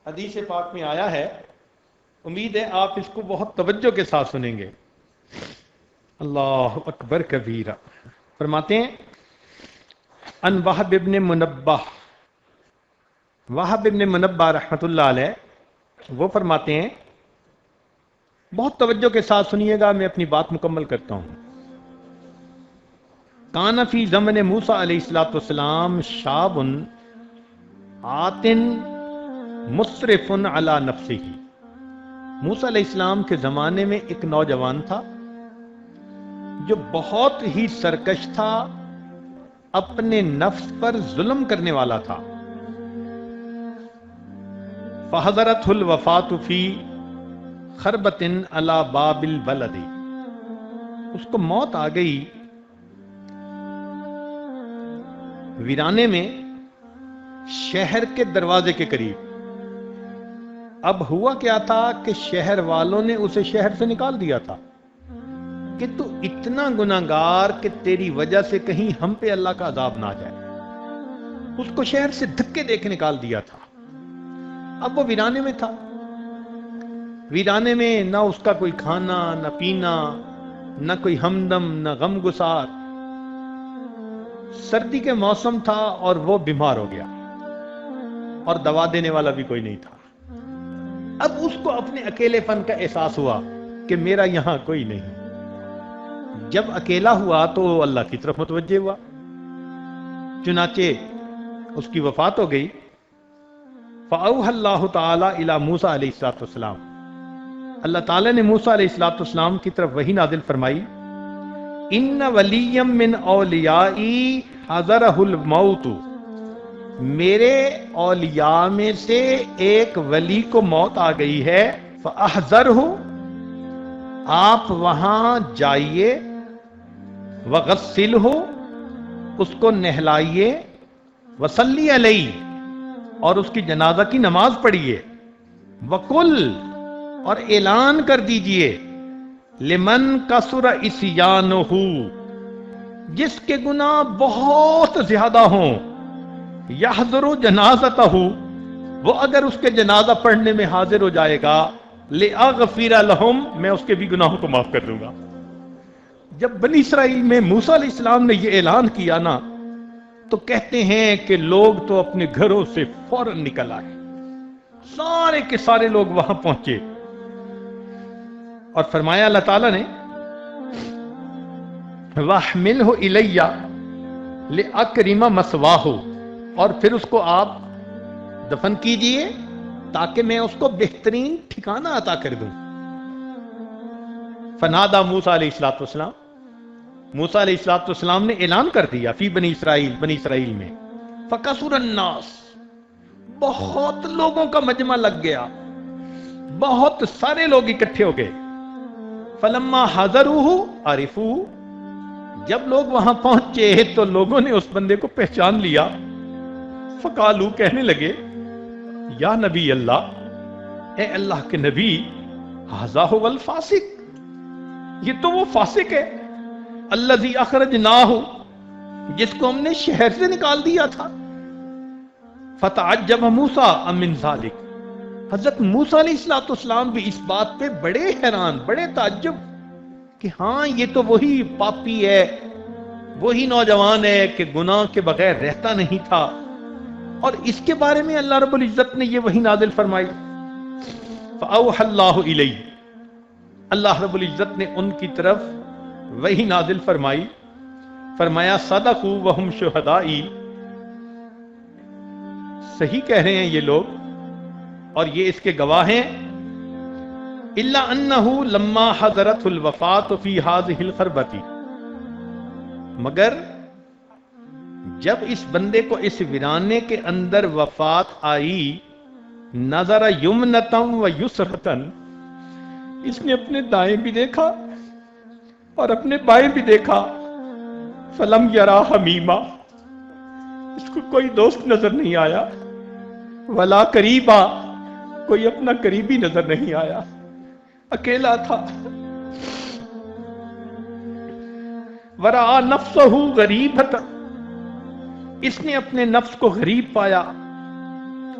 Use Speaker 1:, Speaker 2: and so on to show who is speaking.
Speaker 1: حدیث پاک میں آیا ہے، امید ہے آپ اس کو بہت توجہ کے ساتھ سنیں گے۔ اللہ اکبر کبیرہ۔ فرماتے ہیں ان وہب ابن منبہ، وہب ابن منبہ رحمۃ اللہ علیہ وہ فرماتے ہیں، بہت توجہ کے ساتھ سنیے گا، میں اپنی بات مکمل کرتا ہوں۔ کان فی زمن موسیٰ علیہ الصلوۃ والسلام شاب آتن مسرف علی نفسہ، موسیٰ علیہ السلام کے زمانے میں ایک نوجوان تھا جو بہت ہی سرکش تھا، اپنے نفس پر ظلم کرنے والا تھا۔ فحضرتہ الوفاۃ فی خربۃ علی باب البلد، اس کو موت آ گئی ویرانے میں شہر کے دروازے کے قریب۔ اب ہوا کیا تھا کہ شہر والوں نے اسے شہر سے نکال دیا تھا کہ تو اتنا گناہگار کہ تیری وجہ سے کہیں ہم پہ اللہ کا عذاب نہ آ جائے۔ اس کو شہر سے دھکے دے کے نکال دیا تھا۔ اب وہ ویرانے میں تھا، ویرانے میں نہ اس کا کوئی کھانا نہ پینا، نہ کوئی ہمدم نہ غم گسار۔ سردی کے موسم تھا اور وہ بیمار ہو گیا اور دوا دینے والا بھی کوئی نہیں تھا۔ اب اس کو اپنے اکیلے پن کا احساس ہوا کہ میرا یہاں کوئی نہیں۔ جب اکیلا ہوا تو اللہ کی طرف متوجہ ہوا، چنانچہ اس کی وفات ہو گئی۔ فأوحى اللہ تعالی الی موسیٰ علیہ السلام، اللہ تعالیٰ نے موسیٰ علیہ السلام کی طرف وحی نازل فرمائی، ان ولی من اولیائی حضرہ الموت، میرے اولیاء میں سے ایک ولی کو موت آ گئی ہے، فاحذرہ، آپ وہاں جائیے، وغسلہ، اس کو نہلائیے، وصلی علیہ، اور اس کی جنازہ کی نماز پڑھیے، وقل، اور اعلان کر دیجئے، لمن کثر عصیانہ، جس کے گناہ بہت زیادہ ہوں، یحضر جنازتہ، وہ اگر اس کے جنازہ پڑھنے میں حاضر ہو جائے گا، لأغفر لہم، میں اس کے بھی گناہوں کو معاف کر دوں گا۔ جب بنی اسرائیل میں موسیٰ علیہ السلام نے یہ اعلان کیا نا، تو کہتے ہیں کہ لوگ تو اپنے گھروں سے فوراً نکل آئے، سارے کے سارے لوگ وہاں پہنچے، اور فرمایا اللہ تعالیٰ نے، وَاحْمِلْهُ إِلَيَّ لِأَكْرِمَ مَثْوَاهُ، اور پھر اس کو آپ دفن کیجئے تاکہ میں اس کو بہترین ٹھکانہ عطا کر دوں۔ فنادى موسیٰ علیہ السلام، موسیٰ علیہ السلام نے اعلان کر دیا، فی بنی اسرائیل، بنی اسرائیل میں، فَكَثُرَ النَّاسِ، بہت لوگوں کا مجمع لگ گیا، بہت سارے لوگ اکٹھے ہو گئے۔ فلما حضروه عرفوه، جب لوگ وہاں پہنچے تو لوگوں نے اس بندے کو پہچان لیا۔ فقالو، کہنے لگے، یا نبی اللہ، اے اللہ کے نبی، ھذا ھو الفاسق، یہ تو وہ فاسق ہے، الذی اخرجناہ، جس کو ہم نے شہر سے نکال دیا تھا۔ فتعجب موسیٰ من ذلک، حضرت موسیٰ علیہ السلام بھی اس بات پہ بڑے حیران، بڑے تعجب کہ ہاں یہ تو وہی پاپی ہے، وہی نوجوان ہے کہ گناہ کے بغیر رہتا نہیں تھا، اور اس کے بارے میں اللہ رب العزت نے یہ وحی نازل فرمائی۔ فأوحى اللہ الیہ، اللہ رب العزت نے ان کی طرف وحی نازل فرمائی، فرمایا صدقوا وہم شہدائی، صحیح کہہ رہے ہیں یہ لوگ اور یہ اس کے گواہ ہیں، الا انہ لما حضرت الوفات فی ہذہ الخربۃ، مگر جب اس بندے کو اس ویرانے کے اندر وفات آئی، نظر یمنۃ و یسرۃ، اس نے اپنے دائیں بھی دیکھا اور اپنے بائیں بھی دیکھا، فلم یرا حمیما، اس کو کوئی دوست نظر نہیں آیا، ولا قریبا، کوئی اپنا قریبی نظر نہیں آیا، اکیلا تھا۔ ورآ نفسہ غریبۃ، اس نے اپنے نفس کو غریب پایا،